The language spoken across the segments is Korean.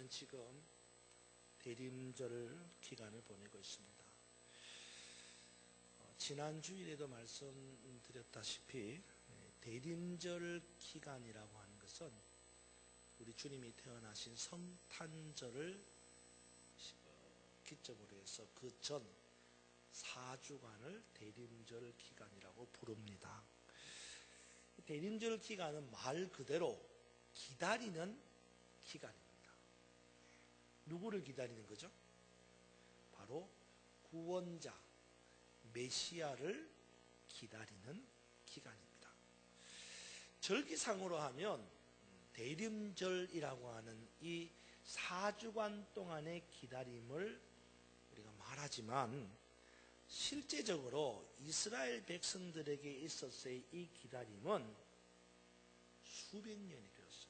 우리는 지금 대림절 기간을 보내고 있습니다. 지난 주일에도 말씀드렸다시피 대림절 기간이라고 하는 것은 우리 주님이 태어나신 성탄절을 기점으로 해서 그 전 4주간을 대림절 기간이라고 부릅니다. 대림절 기간은 말 그대로 기다리는 기간입니다. 누구를 기다리는 거죠? 바로 구원자 메시아를 기다리는 기간입니다. 절기상으로 하면 대림절이라고 하는 이 4주간 동안의 기다림을 우리가 말하지만 실제적으로 이스라엘 백성들에게 있었을 이 기다림은 수백 년이 되었습니다.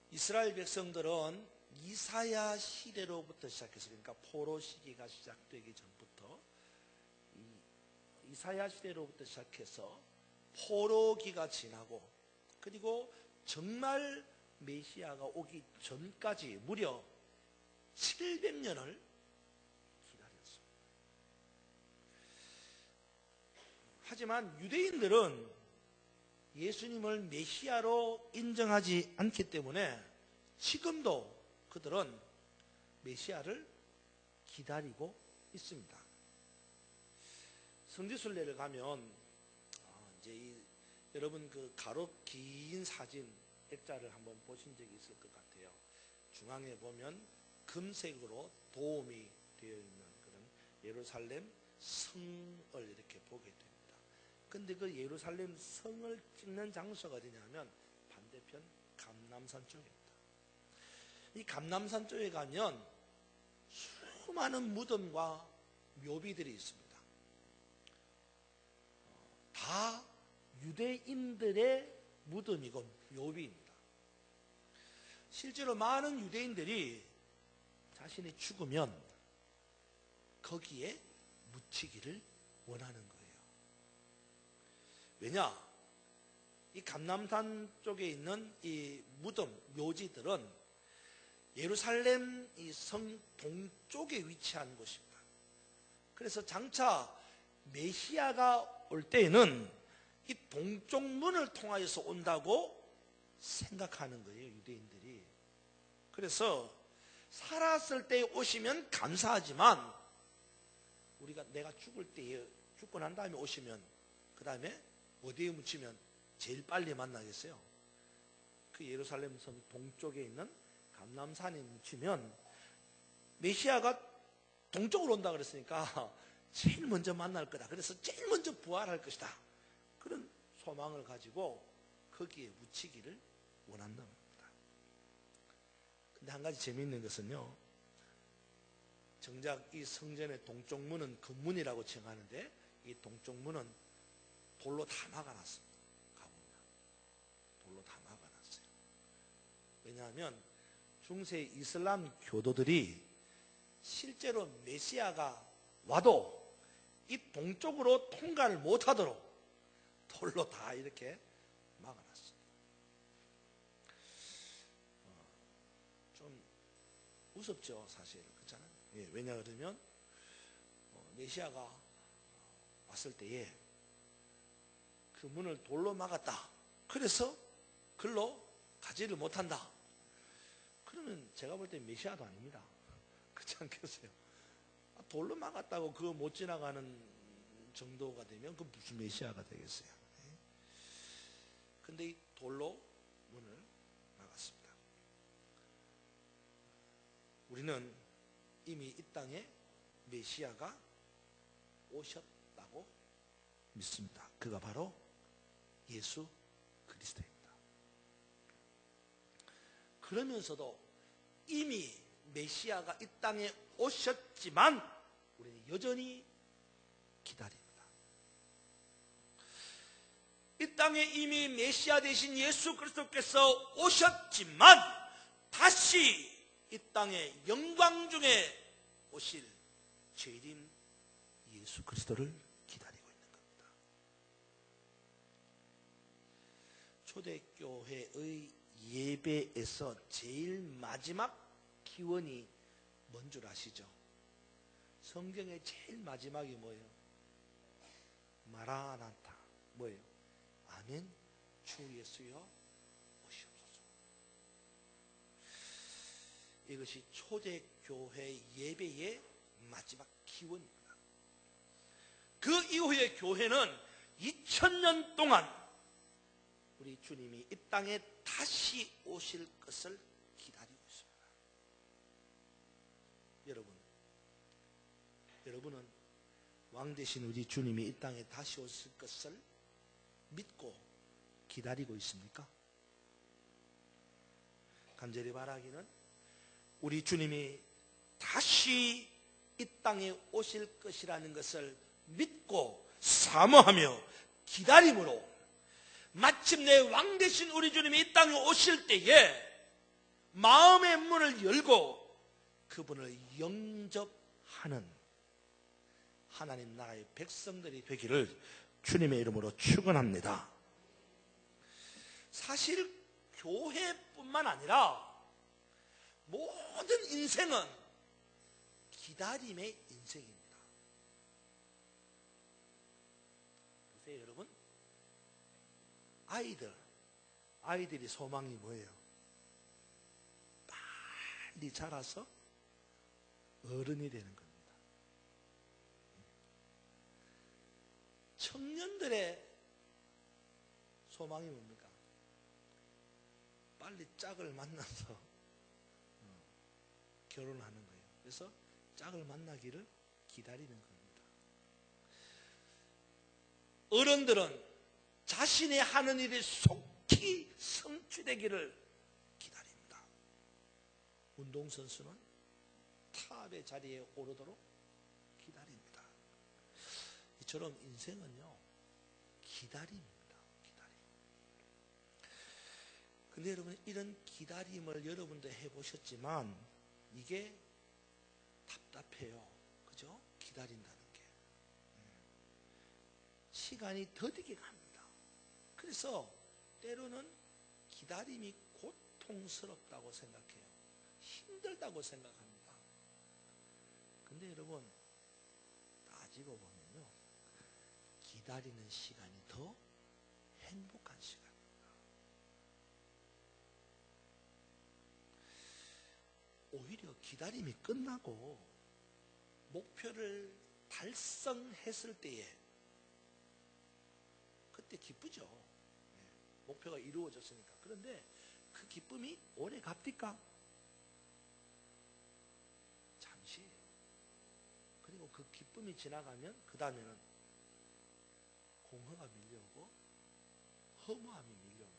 이스라엘 백성들은 이사야 시대로부터 시작해서, 그러니까 포로 시기가 시작되기 전부터 이사야 시대로부터 시작해서 포로기가 지나고, 그리고 정말 메시아가 오기 전까지 무려 700년을 기다렸습니다. 하지만 유대인들은 예수님을 메시아로 인정하지 않기 때문에 지금도 그들은 메시아를 기다리고 있습니다. 성지순례를 가면 여러분 그 가로 긴 사진 액자를 한번 보신 적이 있을 것 같아요. 중앙에 보면 금색으로 도움이 되어 있는 그런 예루살렘 성을 이렇게 보게 됩니다. 근데 그 예루살렘 성을 찍는 장소가 어디냐면 반대편 감람산 쪽입니다. 이 감람산 쪽에 가면 수많은 무덤과 묘비들이 있습니다. 다 유대인들의 무덤이고 묘비입니다. 실제로 많은 유대인들이 자신이 죽으면 거기에 묻히기를 원하는 거예요. 왜냐? 이 감람산 쪽에 있는 이 무덤, 묘지들은 예루살렘 이 성 동쪽에 위치한 곳입니다. 그래서 장차 메시아가 올 때에는 이 동쪽 문을 통하여서 온다고 생각하는 거예요, 유대인들이. 그래서 살았을 때 오시면 감사하지만 내가 죽을 때에, 죽고 난 다음에 오시면 그 다음에 어디에 묻히면 제일 빨리 만나겠어요? 그 예루살렘 성 동쪽에 있는 감람산에 묻히면 메시아가 동쪽으로 온다 그랬으니까 제일 먼저 만날 거다. 그래서 제일 먼저 부활할 것이다. 그런 소망을 가지고 거기에 묻히기를 원한다. 근데 한 가지 재미있는 것은요, 정작 이 성전의 동쪽 문은 금문이라고 칭하는데 이 동쪽 문은 돌로 다 막아놨습니다. 가보면 돌로 다 막아놨어요. 왜냐하면 중세 이슬람 교도들이 실제로 메시아가 와도 이 동쪽으로 통과를 못하도록 돌로 다 이렇게 막아놨습니다. 좀 무섭죠, 사실. 그렇잖아요. 예, 왜냐 그러면 메시아가 왔을 때에 그 문을 돌로 막았다. 그래서 글로 가지를 못한다. 그러면 제가 볼 때 메시아도 아닙니다. 그렇지 않겠어요? 돌로 막았다고 그거 못 지나가는 정도가 되면 그 무슨 메시아가 되겠어요? 근데 이 돌로 문을 막았습니다. 우리는 이미 이 땅에 메시아가 오셨다고 믿습니다. 그가 바로 예수 그리스도입니다. 그러면서도 이미 메시아가 이 땅에 오셨지만 우리는 여전히 기다립니다. 이 땅에 이미 메시아 되신 예수 그리스도께서 오셨지만 다시 이 땅에 영광 중에 오실 재림 예수 그리스도를 기다리고 있는 겁니다. 초대교회의 예배에서 제일 마지막 기원이 뭔 줄 아시죠? 성경의 제일 마지막이 뭐예요? 마라나타. 뭐예요? 아멘, 주 예수여 오시옵소서. 이것이 초대교회 예배의 마지막 기원입니다. 그 이후에 교회는 2000년 동안 우리 주님이 이 땅에 다시 오실 것을 기다리고 있습니다. 여러분은 왕 되신 우리 주님이 이 땅에 다시 오실 것을 믿고 기다리고 있습니까? 간절히 바라기는 우리 주님이 다시 이 땅에 오실 것이라는 것을 믿고 사모하며 기다림으로 마침내 왕 되신 우리 주님이 이 땅에 오실 때에 마음의 문을 열고 그분을 영접하는 하나님 나라의 백성들이 되기를 주님의 이름으로 축원합니다. 사실 교회뿐만 아니라 모든 인생은 기다림의 인생입니다. 보세요, 여러분. 아이들이 소망이 뭐예요? 빨리 자라서 어른이 되는 겁니다. 청년들의 소망이 뭡니까? 빨리 짝을 만나서 결혼하는 거예요. 그래서 짝을 만나기를 기다리는 겁니다. 어른들은 자신의 하는 일이 속히 성취되기를 기다립니다. 운동선수는 탑의 자리에 오르도록 기다립니다. 이처럼 인생은요, 기다림입니다. 기다림. 근데 여러분, 이런 기다림을 여러분도 해보셨지만 이게 답답해요. 그죠? 기다린다는 게. 시간이 더디게 갑니다. 그래서 때로는 기다림이 고통스럽다고 생각해요. 힘들다고 생각합니다. 근데 여러분, 따지고 보면요, 기다리는 시간이 더 행복한 시간입니다. 오히려 기다림이 끝나고 목표를 달성했을 때에 그때 기쁘죠. 목표가 이루어졌으니까. 그런데 그 기쁨이 오래 갑니까? 잠시예요. 그리고 그 기쁨이 지나가면 그 다음에는 공허가 밀려오고 허무함이 밀려옵니다.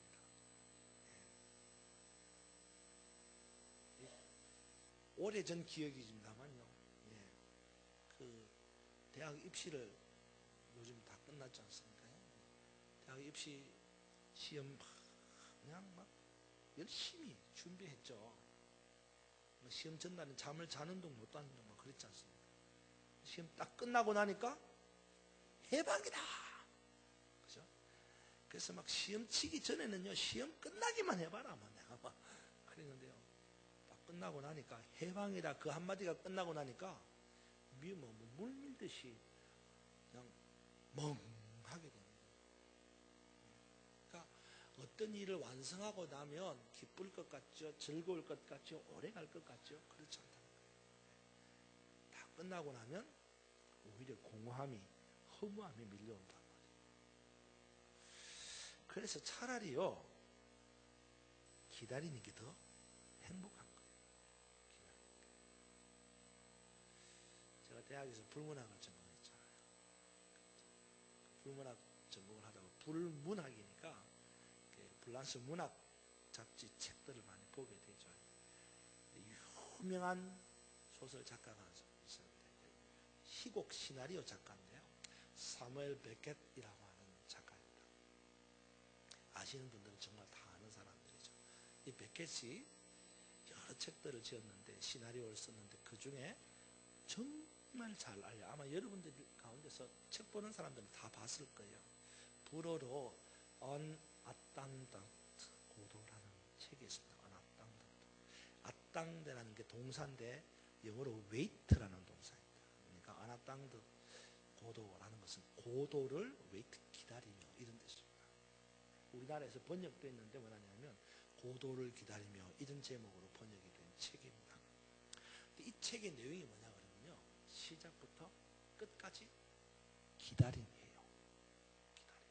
오래전 기억이집니다만요. 그 대학 입시를 요즘 다 끝났지 않습니까? 대학 입시 시험 그냥 막 열심히 준비했죠. 시험 전날은 잠을 자는 둥 못 자는 둥 막 그랬지 않습니까? 시험 딱 끝나고 나니까 해방이다. 그죠? 그래서 막 시험 치기 전에는요, 시험 끝나기만 해봐라. 내가 막 그랬는데요. 딱 끝나고 나니까 해방이다. 그 한마디가 끝나고 나니까 물 밀듯이 그냥 멍하게 됩니다. 그러니까 어떤 일을 완성하고 나면 기쁠 것 같죠? 즐거울 것 같죠? 오래 갈 것 같죠? 그렇지 않다는 거예요. 다 끝나고 나면 오히려 공허함이, 허무함이 밀려온단 말이에요. 그래서 차라리요, 기다리는 게 더 행복한 거예요. 제가 대학에서 불문학을 전공했잖아요. 불문학 전공을 하다가 불문학이니까 프랑스 문학 잡지 책들을 많이 보게 되죠. 유명한 소설 작가가 있었는데 희곡 시나리오 작가인데요, 사무엘 베켓이라고 하는 작가입니다. 아시는 분들은 정말 다 아는 사람들이죠. 이 베켓이 여러 책들을 지었는데, 시나리오를 썼는데 그 중에 정말 잘 알려, 아마 여러분들 가운데서 책 보는 사람들은 다 봤을 거예요. 불어로 언 아땅다트 고도라는 책. 책에 있습니다. 아땅드라는 게 동사인데 영어로 wait라는 동사입니다. 그러니까 아나땅드 고도라는 것은 고도를 wait 기다리며 이런 뜻입니다. 우리나라에서 번역되어 있는데 뭐냐면 고도를 기다리며 이런 제목으로 번역이 된 책입니다. 이 책의 내용이 뭐냐 그러면요, 시작부터 끝까지 기다림이에요. 기다림.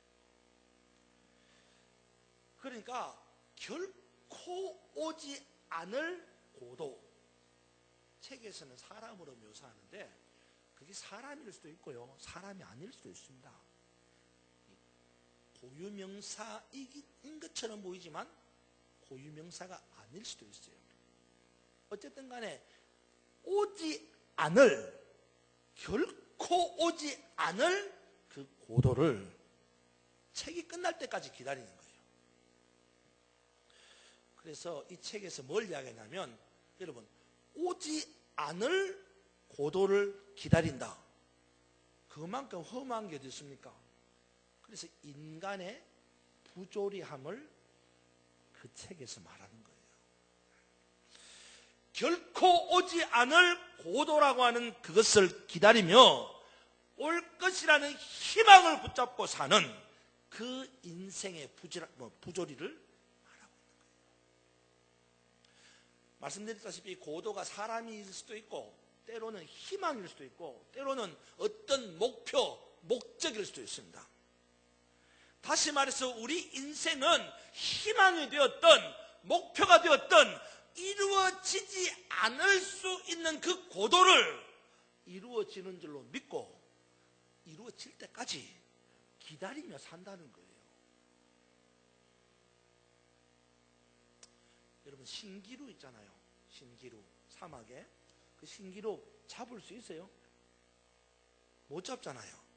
그러니까 결코 오지 않을 고도. 책에서는 사람으로 묘사하는데 그게 사람일 수도 있고요, 사람이 아닐 수도 있습니다. 고유명사인 것처럼 보이지만 고유명사가 아닐 수도 있어요. 어쨌든 간에 오지 않을, 결코 오지 않을 그 고도를 책이 끝날 때까지 기다리는 거예요. 그래서 이 책에서 뭘 이야기하냐면, 여러분, 오지 않을 고도를 기다린다. 그만큼 험한 게 어디 있습니까? 그래서 인간의 부조리함을 그 책에서 말하는 거예요. 결코 오지 않을 고도라고 하는 그것을 기다리며 올 것이라는 희망을 붙잡고 사는 그 인생의 부조리를 말하고 있는 거예요. 말씀드렸다시피 고도가 사람일 수도 있고, 때로는 희망일 수도 있고, 때로는 어떤 목적일 수도 있습니다. 다시 말해서 우리 인생은 희망이 되었던, 목표가 되었던, 이루어지지 않을 수 있는 그 고도를 이루어지는 줄로 믿고 이루어질 때까지 기다리며 산다는 거예요. 여러분, 신기루 있잖아요. 신기루, 사막에 그 신기루 잡을 수 있어요? 못 잡잖아요.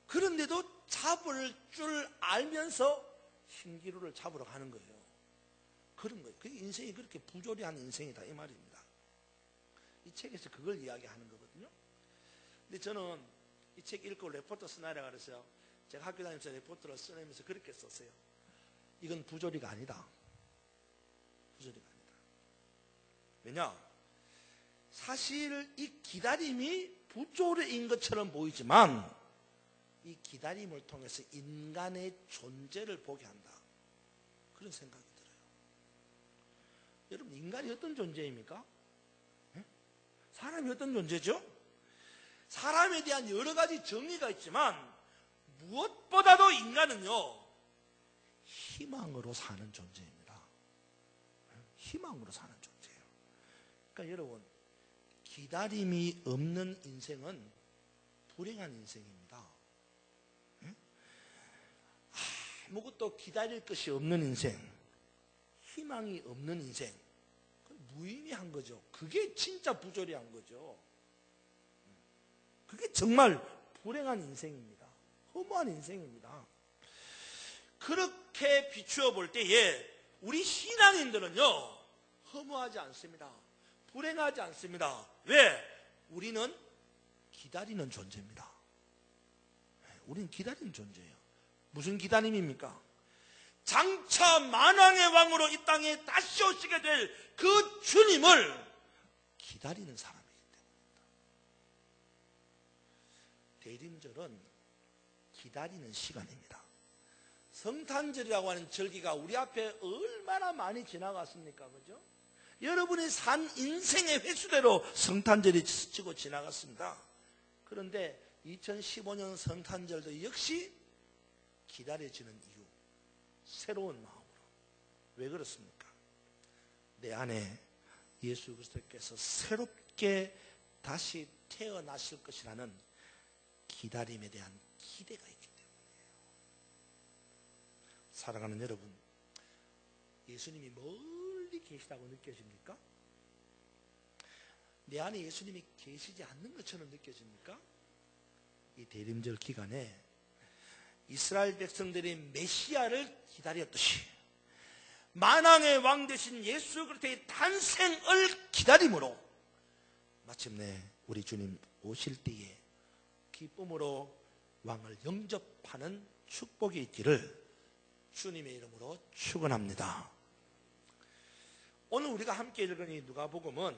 그런데도 잡을 줄 알면서 신기루를 잡으러 가는 거예요. 그런 거예요. 그 인생이 그렇게 부조리한 인생이다, 이 말입니다. 이 책에서 그걸 이야기하는 거거든요. 근데 저는 이 책 읽고 레포트 쓰나이라고 그랬어요. 제가 학교 다니면서 레포트를 쓰면서 그렇게 썼어요. 이건 부조리가 아니다. 부조리가 아니다. 왜냐? 사실 이 기다림이 부조리인 것처럼 보이지만 이 기다림을 통해서 인간의 존재를 보게 한다. 그런 생각이 들어요. 여러분, 인간이 어떤 존재입니까? 사람이 어떤 존재죠? 사람에 대한 여러 가지 정의가 있지만 무엇보다도 인간은요, 희망으로 사는 존재입니다. 희망으로 사는 존재예요. 그러니까 여러분, 기다림이 없는 인생은 불행한 인생입니다. 아무것도 기다릴 것이 없는 인생, 희망이 없는 인생, 무의미한 거죠. 그게 진짜 부조리한 거죠. 그게 정말 불행한 인생입니다. 허무한 인생입니다. 그렇게 비추어 볼 때에 우리 신앙인들은요, 허무하지 않습니다. 불행하지 않습니다. 왜? 우리는 기다리는 존재입니다. 우리는 기다리는 존재예요. 무슨 기다림입니까? 장차 만왕의 왕으로 이 땅에 다시 오시게 될 그 주님을 기다리는 사람이기 때문입니다. 대림절은 기다리는 시간입니다. 성탄절이라고 하는 절기가 우리 앞에 얼마나 많이 지나갔습니까? 그죠? 여러분이 산 인생의 횟수대로 성탄절이 스치고 지나갔습니다. 그런데 2015년 성탄절도 역시 기다려지는 이유, 새로운 마음으로. 왜 그렇습니까? 내 안에 예수 그리스도께서 새롭게 다시 태어나실 것이라는 기다림에 대한 기대가 있기 때문이에요. 사랑하는 여러분, 예수님이 멀리 계시다고 느껴집니까? 내 안에 예수님이 계시지 않는 것처럼 느껴집니까? 이 대림절 기간에 이스라엘 백성들이 메시아를 기다렸듯이 만왕의 왕 되신 예수 그리스도의 탄생을 기다림으로 마침내 우리 주님 오실 때에 기쁨으로 왕을 영접하는 축복이 있기를 주님의 이름으로 축원합니다. 오늘 우리가 함께 읽은 이 누가복음은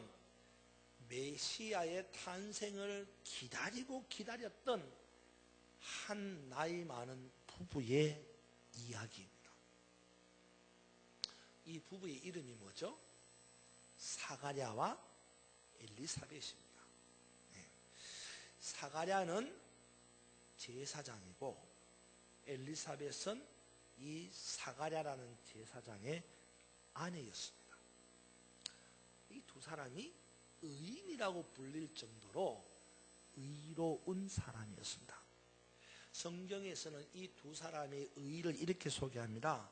메시아의 탄생을 기다리고 기다렸던 한 나이 많은 부부의 이야기입니다. 이 부부의 이름이 뭐죠? 사가랴와 엘리사벳입니다. 사가랴는 제사장이고 엘리사벳은 이 사가랴라는 제사장의 아내였습니다. 이 두 사람이 의인이라고 불릴 정도로 의로운 사람이었습니다. 성경에서는 이 두 사람의 의를 이렇게 소개합니다.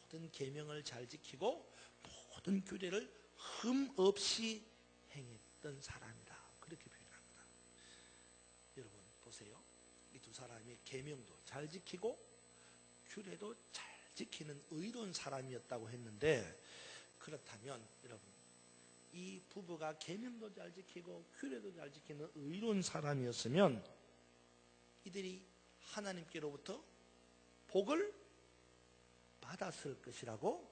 모든 계명을 잘 지키고 모든 규례를 흠 없이 행했던 사람이다. 그렇게 표현합니다. 여러분 보세요. 이 두 사람이 계명도 잘 지키고 규례도 잘 지키는 의로운 사람이었다고 했는데, 그렇다면 여러분 이 부부가 계명도 잘 지키고 규례도 잘 지키는 의로운 사람이었으면 이들이 하나님께로부터 복을 받았을 것이라고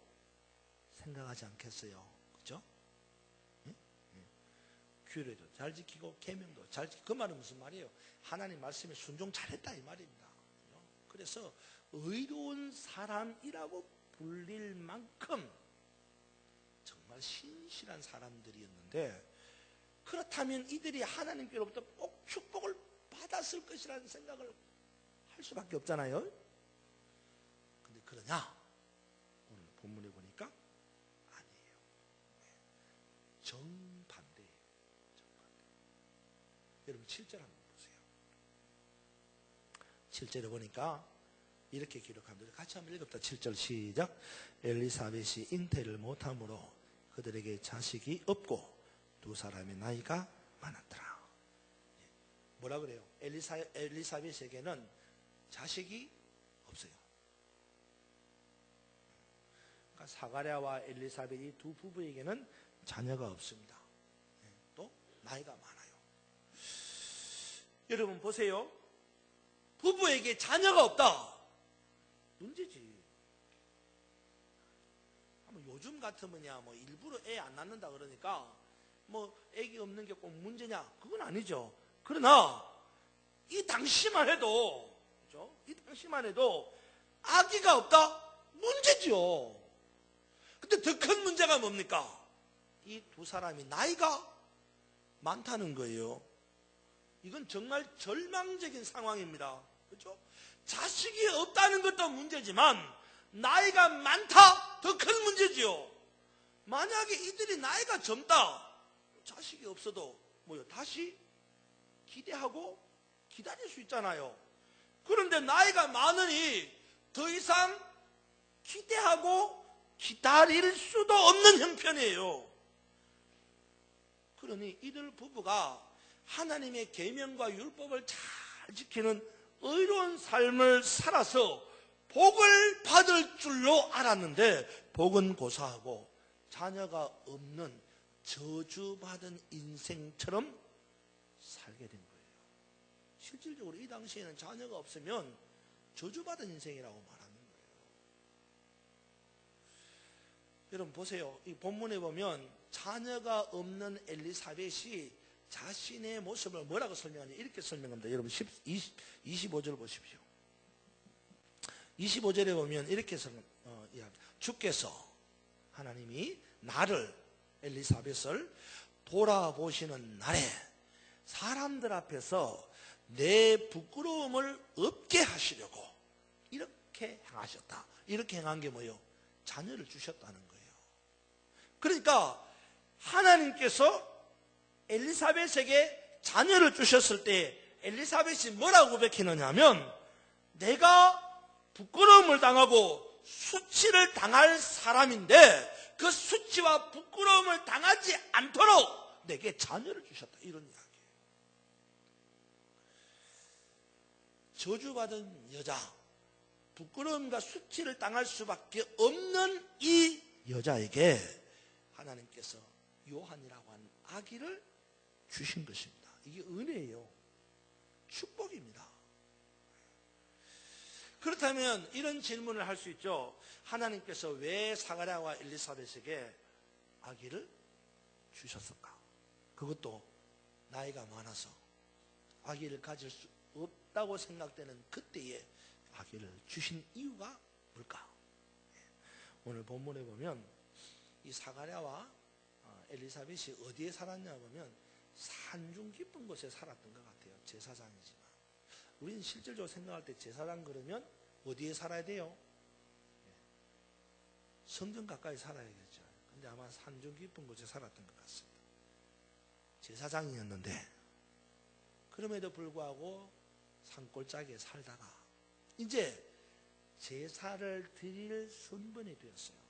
생각하지 않겠어요? 그렇죠? 규례도 잘 지키고 계명도 잘 지키고, 그 말은 무슨 말이에요? 하나님 말씀에 순종 잘했다 이 말입니다. 그래서 의로운 사람이라고 불릴 만큼 정말 신실한 사람들이었는데, 그렇다면 이들이 하나님께로부터 꼭 축복을 받았을 것이라는 생각을 할 수밖에 없잖아요. 근데 그러냐? 오늘 본문에 보니까 아니에요. 정반대예요. 정반대. 여러분 7절 한번 보세요. 7절에 보니까 이렇게 기록합니다. 같이 한번 읽읍시다. 7절 시작. 엘리사벳이 잉태를 못함으로 그들에게 자식이 없고 두 사람의 나이가 많았더라. 뭐라 그래요? 엘리사벳에게는 자식이 없어요. 그러니까 사가랴와 엘리사벳 이 두 부부에게는 자녀가 없습니다. 또 나이가 많아요. 여러분 보세요. 부부에게 자녀가 없다. 문제지. 요즘 같으면야 뭐 일부러 애 안 낳는다 그러니까 뭐 애기 없는 게 꼭 문제냐? 그건 아니죠. 그러나 이 당시만 해도, 그렇죠? 이 당시만 해도 아기가 없다? 문제죠. 근데 더 큰 문제가 뭡니까? 이 두 사람이 나이가 많다는 거예요. 이건 정말 절망적인 상황입니다. 그렇죠? 자식이 없다는 것도 문제지만 나이가 많다? 더 큰 문제지요. 만약에 이들이 나이가 젊다, 자식이 없어도 뭐요? 다시 기대하고 기다릴 수 있잖아요. 그런데 나이가 많으니 더 이상 기대하고 기다릴 수도 없는 형편이에요. 그러니 이들 부부가 하나님의 계명과 율법을 잘 지키는 의로운 삶을 살아서 복을 받을 줄로 알았는데 복은 고사하고 자녀가 없는 저주받은 인생처럼 살게 된 거예요. 실질적으로 이 당시에는 자녀가 없으면 저주받은 인생이라고 말하는 거예요. 여러분 보세요. 이 본문에 보면 자녀가 없는 엘리사벳이 자신의 모습을 뭐라고 설명하냐, 이렇게 설명합니다. 여러분 25절 보십시오. 25절에 보면 이렇게 주께서 하나님이 나를, 엘리사벳을 돌아보시는 날에 사람들 앞에서 내 부끄러움을 없게 하시려고 이렇게 행하셨다. 이렇게 행한 게 뭐예요? 자녀를 주셨다는 거예요. 그러니까 하나님께서 엘리사벳에게 자녀를 주셨을 때 엘리사벳이 뭐라고 고백했느냐 하면, 내가 부끄러움을 당하고 수치를 당할 사람인데 그 수치와 부끄러움을 당하지 않도록 내게 자녀를 주셨다. 이런 이야기예요. 저주받은 여자, 부끄러움과 수치를 당할 수밖에 없는 이 여자에게 하나님께서 요한이라고 하는 아기를 주신 것입니다. 이게 은혜예요. 축복입니다. 그렇다면 이런 질문을 할 수 있죠. 하나님께서 왜 사가랴와 엘리사벳에게 아기를 주셨을까? 그것도 나이가 많아서 아기를 가질 수 없다고 생각되는 그때에 아기를 주신 이유가 뭘까? 오늘 본문에 보면 이 사가랴와 엘리사벳이 어디에 살았냐 보면 산중 깊은 곳에 살았던 것 같아요. 제사장이지만 우리는 실질적으로 생각할 때 제사장 그러면 어디에 살아야 돼요? 성전 가까이 살아야겠죠. 근데 아마 산중 깊은 곳에 살았던 것 같습니다. 제사장이었는데 그럼에도 불구하고 산골짜기에 살다가 이제 제사를 드릴 선번이 되었어요.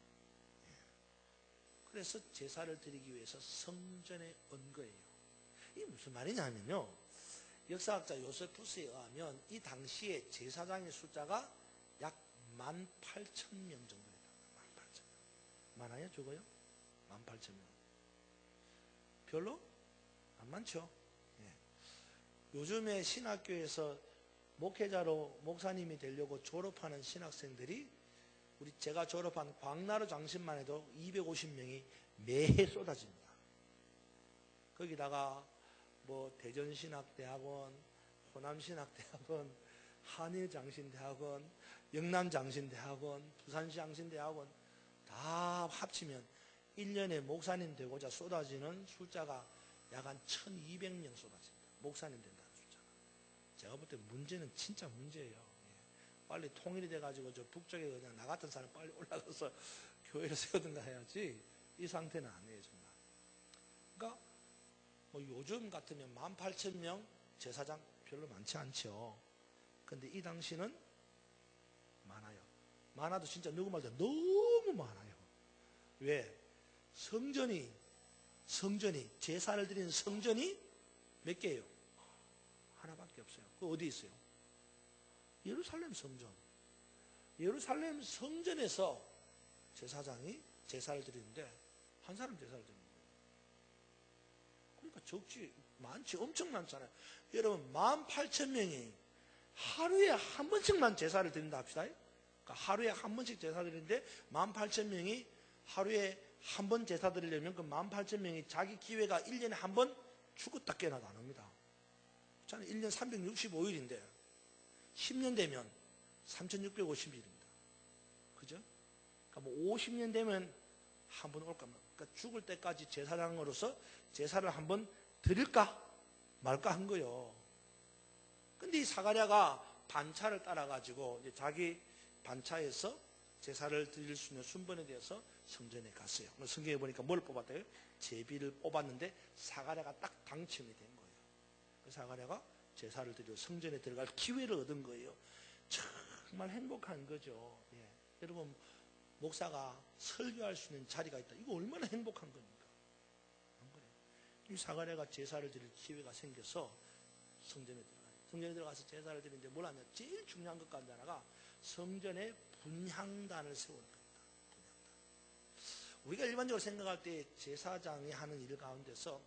그래서 제사를 드리기 위해서 성전에 온 거예요. 이게 무슨 말이냐면요, 역사학자 요세푸스에 의하면 이 당시에 제사장의 숫자가 약 18,000명 정도 됐다. 18,000명. 많아요? 적어요? 18,000명. 별로? 안 많죠? 예. 요즘에 신학교에서 목회자로 목사님이 되려고 졸업하는 신학생들이 제가 졸업한 광나루 장신만 해도 250명이 매해 쏟아집니다. 거기다가 뭐 대전신학대학원, 호남신학대학원, 한일장신대학원, 영남장신대학원, 부산장신대학원 다 합치면 1년에 목사님 되고자 쏟아지는 숫자가 약 한 1200명 쏟아집니다. 목사님 된다는 숫자가. 제가 볼 때 문제는 진짜 문제예요. 빨리 통일이 돼가지고 저 북쪽에 그냥 나 같은 사람 빨리 올라가서 교회를 세우든가 해야지 이 상태는 아니에요, 정말. 그러니까 뭐 요즘 같으면 18,000명 제사장 별로 많지 않죠. 근데 이 당시는 많아요. 많아도 진짜 누구 말도 너무 많아요. 왜? 성전이 제사를 드리는 성전이 몇 개예요? 하나밖에 없어요. 그 어디 있어요? 예루살렘 성전. 예루살렘 성전에서 제사장이 제사를 드리는데 한 사람 제사를 드리는 거예요. 그러니까 적지 많지 엄청 많잖아요. 여러분 18,000명이 하루에 한 번씩만 제사를 드린다 합시다. 그러니까 하루에 한 번씩 제사 드리는데 18,000명이 하루에 한 번 제사 드리려면 그 18,000명이 자기 기회가 1년에 한 번 죽었다 깨어나도 안 합니다. 저는 1년 365일인데 10년 되면 3,650일입니다. 그죠? 그러니까 뭐 50년 되면 한 번 올까 말까. 그러니까 죽을 때까지 제사장으로서 제사를 한 번 드릴까 말까 한 거예요. 근데 이 사가랴가 반차를 따라가지고 이제 자기 반차에서 제사를 드릴 수 있는 순번에 대해서 성전에 갔어요. 성경에 보니까 뭘 뽑았대요? 제비를 뽑았는데 사가랴가 딱 당첨이 된 거예요. 그 사가랴가 제사를 드리고 성전에 들어갈 기회를 얻은 거예요. 정말 행복한 거죠. 예. 여러분 목사가 설교할 수 있는 자리가 있다. 이거 얼마나 행복한 겁니까? 이 사가랴가 제사를 드릴 기회가 생겨서 성전에 들어가요. 성전에 들어가서 제사를 드리는데 뭘 하냐? 제일 중요한 것 가운데 하나가 성전에 분향단을 세우는 겁니다. 분향단. 우리가 일반적으로 생각할 때 제사장이 하는 일 가운데서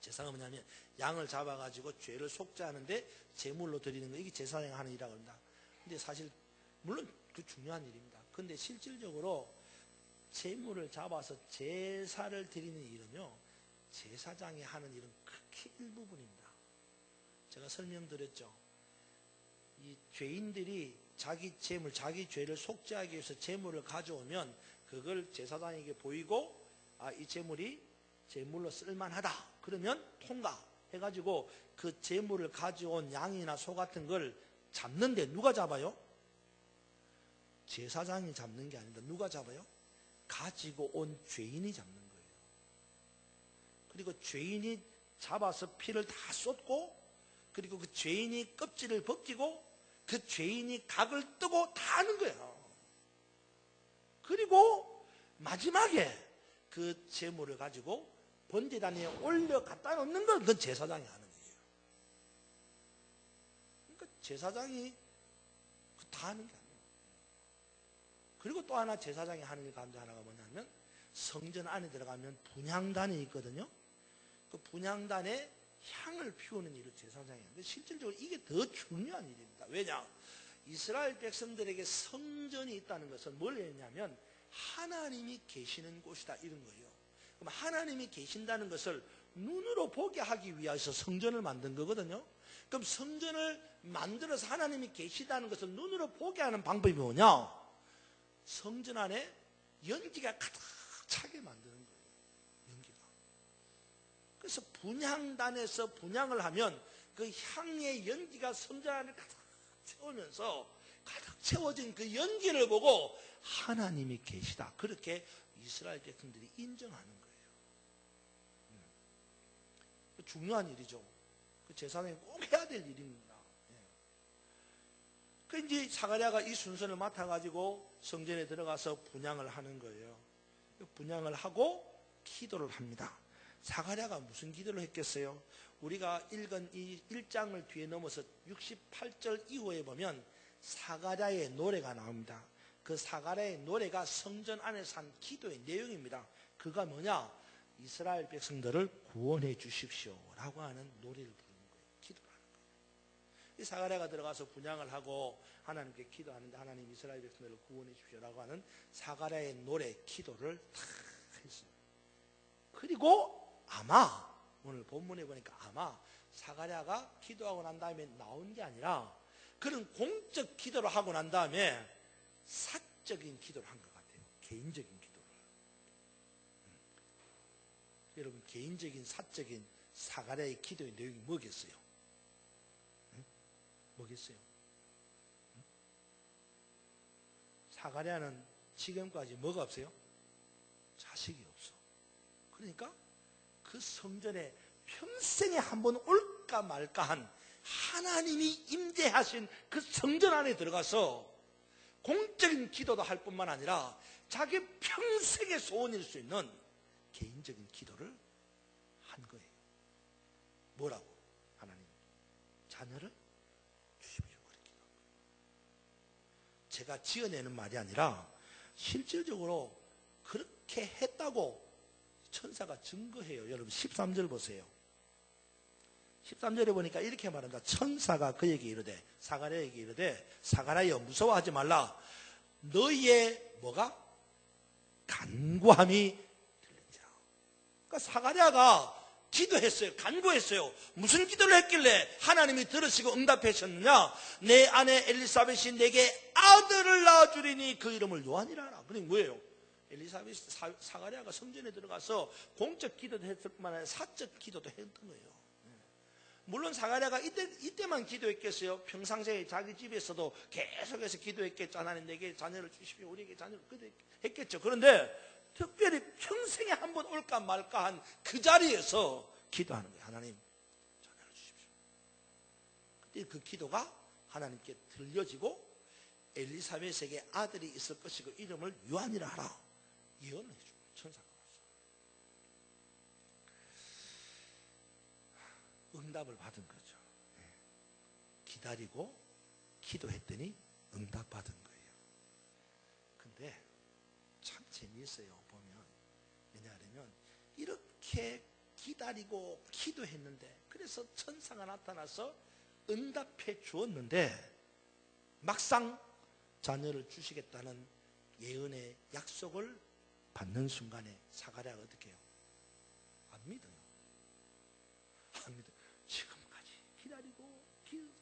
제사가 뭐냐면 양을 잡아가지고 죄를 속죄하는데 제물로 드리는 거, 이게 제사장이 하는 일이라고 합니다. 근데 사실 물론 그 중요한 일입니다. 근데 실질적으로 제물을 잡아서 제사를 드리는 일은요, 제사장이 하는 일은 극히 일부분입니다. 제가 설명드렸죠. 이 죄인들이 자기 제물, 자기 죄를 속죄하기 위해서 제물을 가져오면 그걸 제사장에게 보이고, 아, 이 제물이 제물로 쓸만하다. 그러면 통과해가지고 그 제물을 가져온 양이나 소 같은 걸 잡는데 누가 잡아요? 제사장이 잡는 게 아닙니다. 누가 잡아요? 가지고 온 죄인이 잡는 거예요. 그리고 죄인이 잡아서 피를 다 쏟고, 그리고 그 죄인이 껍질을 벗기고, 그 죄인이 각을 뜨고 다 하는 거예요. 그리고 마지막에 그 제물을 가지고 번제단에 올려 갖다 놓는 걸 그건 제사장이 하는 거예요. 그러니까 제사장이 다 하는 게 아니에요. 그리고 또 하나 제사장이 하는 일 가운데 하나가 뭐냐면 성전 안에 들어가면 분향단이 있거든요. 그 분향단에 향을 피우는 일을 제사장이 하는데 실질적으로 이게 더 중요한 일입니다. 왜냐? 이스라엘 백성들에게 성전이 있다는 것은 뭘 했냐면 하나님이 계시는 곳이다 이런 거예요. 그럼 하나님이 계신다는 것을 눈으로 보게 하기 위해서 성전을 만든 거거든요. 그럼 성전을 만들어서 하나님이 계시다는 것을 눈으로 보게 하는 방법이 뭐냐? 성전 안에 연기가 가득 차게 만드는 거예요. 연기가. 그래서 분향단에서 분향을 하면 그 향의 연기가 성전 안에 가득 채우면서 가득 채워진 그 연기를 보고 하나님이 계시다. 그렇게 이스라엘 백성들이 인정하는 거예요. 중요한 일이죠. 그 제사장이 꼭 해야 될 일입니다. 그 이제 사가랴가 이 순서를 맡아가지고 성전에 들어가서 분향을 하는 거예요. 분향을 하고 기도를 합니다. 사가랴가 무슨 기도를 했겠어요? 우리가 읽은 이 1장을 뒤에 넘어서 68절 이후에 보면 사가랴의 노래가 나옵니다. 그 사가랴의 노래가 성전 안에서 한 기도의 내용입니다. 그가 뭐냐? 이스라엘 백성들을 구원해 주십시오 라고 하는 노래를 부르는 거예요. 기도를 하는 거예요. 이 사가랴가 들어가서 분향을 하고 하나님께 기도하는데 하나님 이스라엘 백성들을 구원해 주십시오 라고 하는 사가랴의 노래 기도를 다 했어요. 그리고 아마 오늘 본문에 보니까 아마 사가랴가 기도하고 난 다음에 나온 게 아니라 그런 공적 기도를 하고 난 다음에 사적인 기도를 한 것 같아요. 개인적인 기도를. 여러분 개인적인 사적인 사가랴의 기도의 내용이 뭐겠어요? 뭐겠어요? 사가랴는 지금까지 뭐가 없어요? 자식이 없어. 그러니까 그 성전에 평생에 한번 올까 말까한 하나님이 임재하신 그 성전 안에 들어가서 공적인 기도도 할 뿐만 아니라 자기 평생의 소원일 수 있는 개인적인 기도를 한 거예요. 뭐라고? 하나님 자녀를 주십시오. 그렇게 기도한 거예요. 제가 지어내는 말이 아니라 실질적으로 그렇게 했다고 천사가 증거해요. 여러분 13절 보세요. 13절에 보니까 이렇게 말한다. 천사가 그에게 이르되 사가랴에게 이르되 사가랴여 무서워하지 말라. 너희의 뭐가? 간구함이 들린지라. 그러니까 사가랴가 기도했어요. 간구했어요. 무슨 기도를 했길래 하나님이 들으시고 응답하셨느냐? 내 아내 엘리사벳이 내게 아들을 낳아주리니 그 이름을 요한이라 하라. 그게 뭐예요? 엘리사벳 사가랴가 성전에 들어가서 공적 기도도 했을 뿐만 아니라 사적 기도도 했던 거예요. 물론 사가랴가 이때만 기도했겠어요? 평상시에 자기 집에서도 계속해서 기도했겠죠. 하나님 내게 자녀를 주십시오. 우리에게 자녀를 기도했겠죠. 그런데 특별히 평생에 한 번 올까 말까 한 그 자리에서 기도하는 거예요. 하나님 자녀를 주십시오. 그때 그 기도가 하나님께 들려지고 엘리사벳에게 아들이 있을 것이고 이름을 요한이라 하라. 예언을 해주고 천사가 왔어요. 응답을 받은 거죠. 기다리고 기도했더니 응답받은 거예요. 근데 참 재미있어요. 보면 왜냐하면 이렇게 기다리고 기도했는데 그래서 천사가 나타나서 응답해 주었는데 막상 자녀를 주시겠다는 예언의 약속을 받는 순간에 사가랴가 어떻게 해요? 안 믿어요. 안 믿어요. 지금까지 기다리고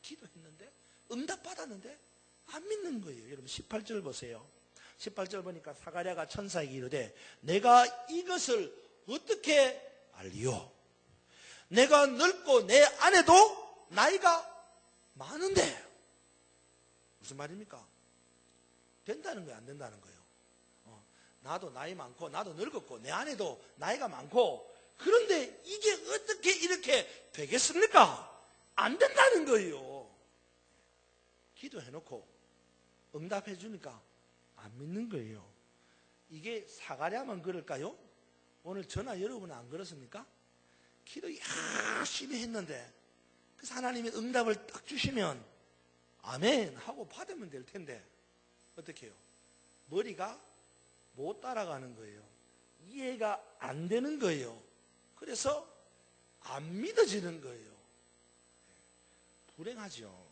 기도했는데 응답받았는데 안 믿는 거예요. 여러분 18절 보세요. 18절 보니까 사가랴가 천사에게 이르되 내가 이것을 어떻게 알리요? 내가 늙고 내 아내도 나이가 많은데 무슨 말입니까? 된다는 거예요? 안 된다는 거예요? 나도 나이 많고 나도 늙었고 내 아내도 나이가 많고 그런데 이게 어떻게 이렇게 되겠습니까? 안 된다는 거예요. 기도해놓고 응답해 주니까 안 믿는 거예요. 이게 사가랴만 그럴까요? 오늘 전화 여러분은 안 그렇습니까? 기도 열심히 했는데 그래서 하나님이 응답을 딱 주시면 아멘 하고 받으면 될 텐데 어떻게 해요? 머리가 못 따라가는 거예요. 이해가 안 되는 거예요. 그래서 안 믿어지는 거예요. 불행하죠.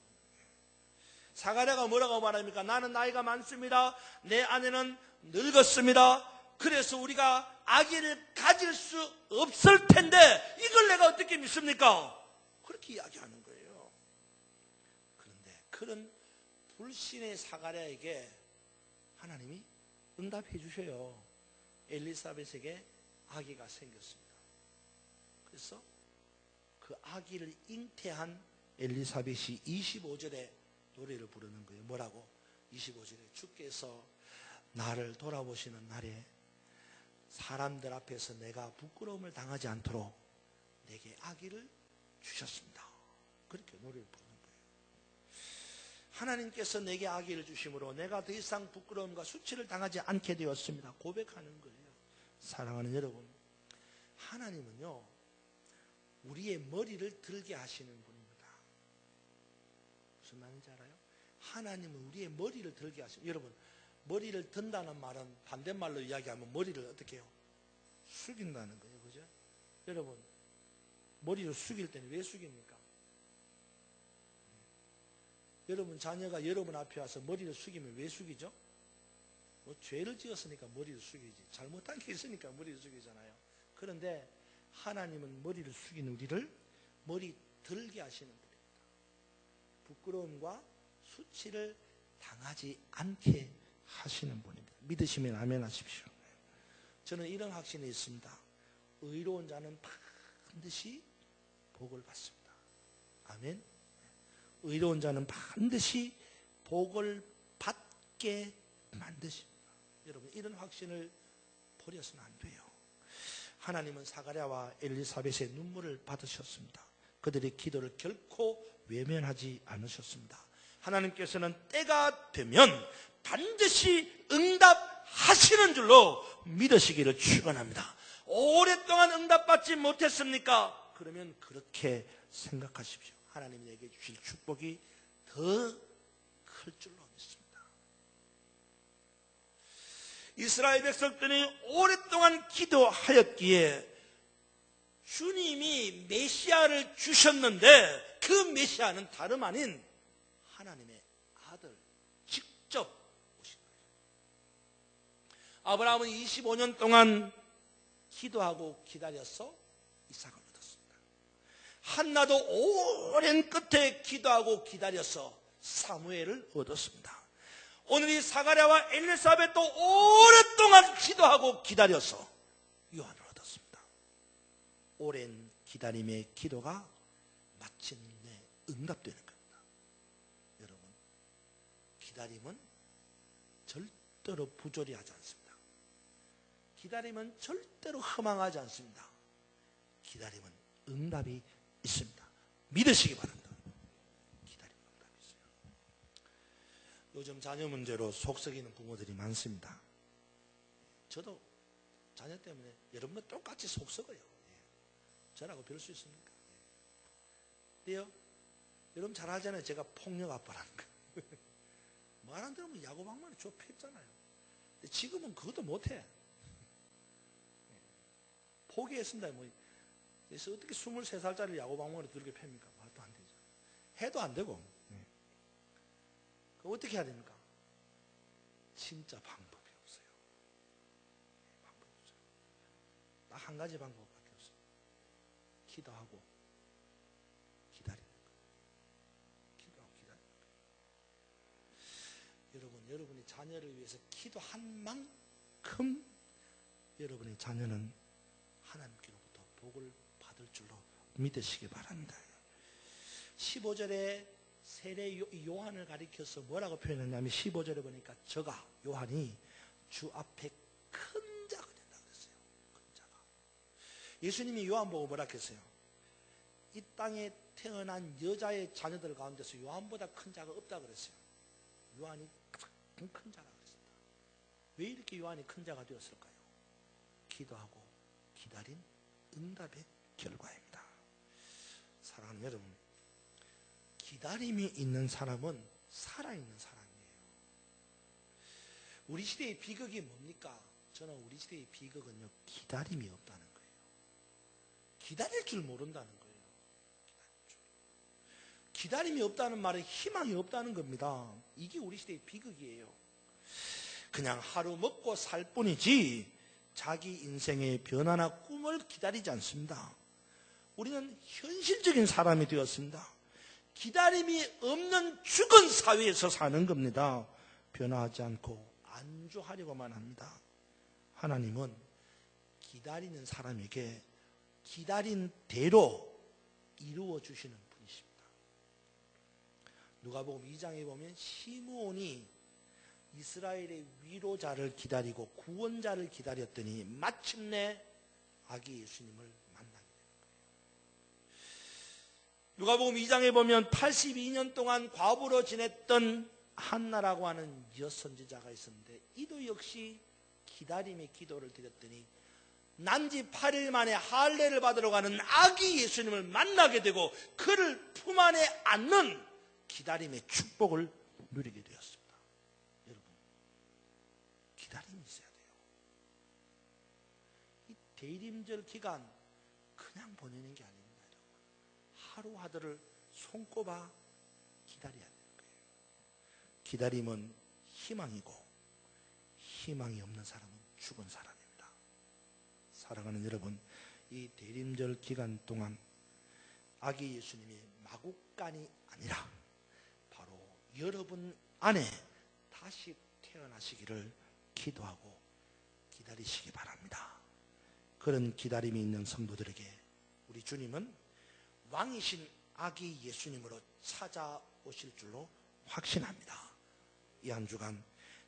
사가랴가 뭐라고 말합니까? 나는 나이가 많습니다. 내 아내는 늙었습니다. 그래서 우리가 아기를 가질 수 없을 텐데 이걸 내가 어떻게 믿습니까? 그렇게 이야기하는 거예요. 그런데 그런 불신의 사가랴에게 하나님이 응답해 주셔요. 엘리사벳에게 아기가 생겼습니다. 그래서 그 아기를 잉태한 엘리사벳이 25절에 노래를 부르는 거예요. 뭐라고? 25절에 주께서 나를 돌아보시는 날에 사람들 앞에서 내가 부끄러움을 당하지 않도록 내게 아기를 주셨습니다. 그렇게 노래를 부르는 거예요. 하나님께서 내게 아기를 주심으로 내가 더 이상 부끄러움과 수치를 당하지 않게 되었습니다. 고백하는 거예요. 사랑하는 여러분, 하나님은요 우리의 머리를 들게 하시는 분입니다. 무슨 말인지 알아요? 하나님은 우리의 머리를 들게 하시는, 여러분 머리를 든다는 말은 반대말로 이야기하면 머리를 어떻게 해요? 숙인다는 거예요. 그죠? 여러분 머리를 숙일 때는 왜 숙입니까? 여러분 자녀가 여러분 앞에 와서 머리를 숙이면 왜 숙이죠? 뭐 죄를 지었으니까 머리를 숙이지, 잘못한 게 있으니까 머리를 숙이잖아요. 그런데 하나님은 머리를 숙인 우리를 머리 들게 하시는 분입니다. 부끄러움과 수치를 당하지 않게 하시는 분입니다. 믿으시면 아멘 하십시오. 저는 이런 확신이 있습니다. 의로운 자는 반드시 복을 받습니다. 아멘. 의로운 자는 반드시 복을 받게 만드십니다. 여러분 이런 확신을 버려서는 안 돼요. 하나님은 사가랴와 엘리사벳의 눈물을 받으셨습니다. 그들의 기도를 결코 외면하지 않으셨습니다. 하나님께서는 때가 되면 반드시 응답하시는 줄로 믿으시기를 축원합니다. 오랫동안 응답받지 못했습니까? 그러면 그렇게 생각하십시오. 하나님이 내게 주실 축복이 더 클 줄로 믿습니다. 이스라엘 백성들이 오랫동안 기도하였기에 주님이 메시아를 주셨는데 그 메시아는 다름 아닌 하나님의 아들 직접 오신 거예요. 아브라함은 25년 동안 기도하고 기다려서 이삭을 얻었습니다. 한나도 오랜 끝에 기도하고 기다려서 사무엘을 얻었습니다. 오늘 이 사가랴와 엘리사벳도 오랫동안 기도하고 기다려서 요한을 얻었습니다. 오랜 기다림의 기도가 마침내 응답되는 겁니다. 여러분, 기다림은 절대로 부조리 하지 않습니다. 기다림은 절대로 허망하지 않습니다. 기다림은 응답이 있습니다. 믿으시기 바랍니다. 기다림은 응답이 있어요. 요즘 자녀 문제로 속썩이는 부모들이 많습니다. 저도 자녀 때문에 여러분과 똑같이 속썩어요. 저라고 별 수 있습니까? 근데요, 여러분 잘 알잖아요. 제가 폭력 아빠라는 거. 말 안 들으면 야구방망이 줘 팼잖아요. 근데 지금은 그것도 못해. 포기했습니다. 뭐, 그래서 어떻게 23살짜리 야구방망이를 들게 팹니까? 말도 안 되죠. 해도 안 되고. 그럼 어떻게 해야 됩니까? 진짜 방법이 없어요. 방법이 없어요. 딱 한 가지 방법밖에 없어요. 기도하고 기다리는 거예요. 기도하고 기다리는 거예요. 여러분, 여러분이 자녀를 위해서 기도한 만큼 여러분의 자녀는 하나님께로부터 복을 받을 줄로 믿으시기 바랍니다. 15절에 세례 요한을 가리켜서 뭐라고 표현했냐면 15절에 보니까 저가 요한이 주 앞에 큰 자가 된다고 그랬어요. 큰 자가. 예수님이 요한 보고 뭐라 했어요? 이 땅에 태어난 여자의 자녀들 가운데서 요한보다 큰 자가 없다고 그랬어요. 요한이 가장 큰 자라고 그랬습니다. 왜 이렇게 요한이 큰 자가 되었을까요? 기도하고 기다린 응답의 결과입니다. 사랑하는 여러분, 기다림이 있는 사람은 살아있는 사람이에요. 우리 시대의 비극이 뭡니까? 저는 우리 시대의 비극은요, 기다림이 없다는 거예요. 기다릴 줄 모른다는 거예요. 기다림이 없다는 말은 희망이 없다는 겁니다. 이게 우리 시대의 비극이에요. 그냥 하루 먹고 살 뿐이지 자기 인생의 변화나 꿈을 기다리지 않습니다. 우리는 현실적인 사람이 되었습니다. 기다림이 없는 죽은 사회에서 사는 겁니다. 변화하지 않고 안주하려고만 합니다. 하나님은 기다리는 사람에게 기다린 대로 이루어 주시는 분이십니다. 누가복음 2장에 보면 시므온이 이스라엘의 위로자를 기다리고 구원자를 기다렸더니 마침내 아기 예수님을 만나게 되는 거예요. 누가복음 2장에 보면 82년 동안 과부로 지냈던 한나라고 하는 여선지자가 있었는데 이도 역시 기다림의 기도를 드렸더니 난지 8일 만에 할례를 받으러 가는 아기 예수님을 만나게 되고 그를 품 안에 안는 기다림의 축복을 누리게 되었습니다. 여러분, 기다림이 있어야 돼요. 이 대림절 기간 그냥 보내는 게 아닙니다. 하루하루를 손꼽아 기다려야 되는 거예요. 기다림은 희망이고 희망이 없는 사람은 죽은 사람입니다. 사랑하는 여러분, 이 대림절 기간 동안 아기 예수님이 마구간이 아니라 바로 여러분 안에 다시 태어나시기를 기도하고 기다리시기 바랍니다. 그런 기다림이 있는 성도들에게 우리 주님은 왕이신 아기 예수님으로 찾아오실 줄로 확신합니다. 이 한 주간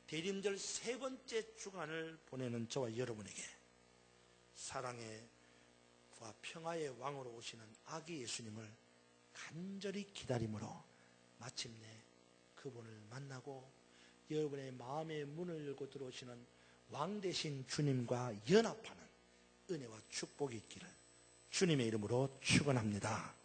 대림절 세 번째 주간을 보내는 저와 여러분에게 사랑의 와 평화의 왕으로 오시는 아기 예수님을 간절히 기다림으로 마침내 그분을 만나고 여러분의 마음의 문을 열고 들어오시는 왕 되신 주님과 연합하는 은혜와 축복이 있기를 주님의 이름으로 축원합니다.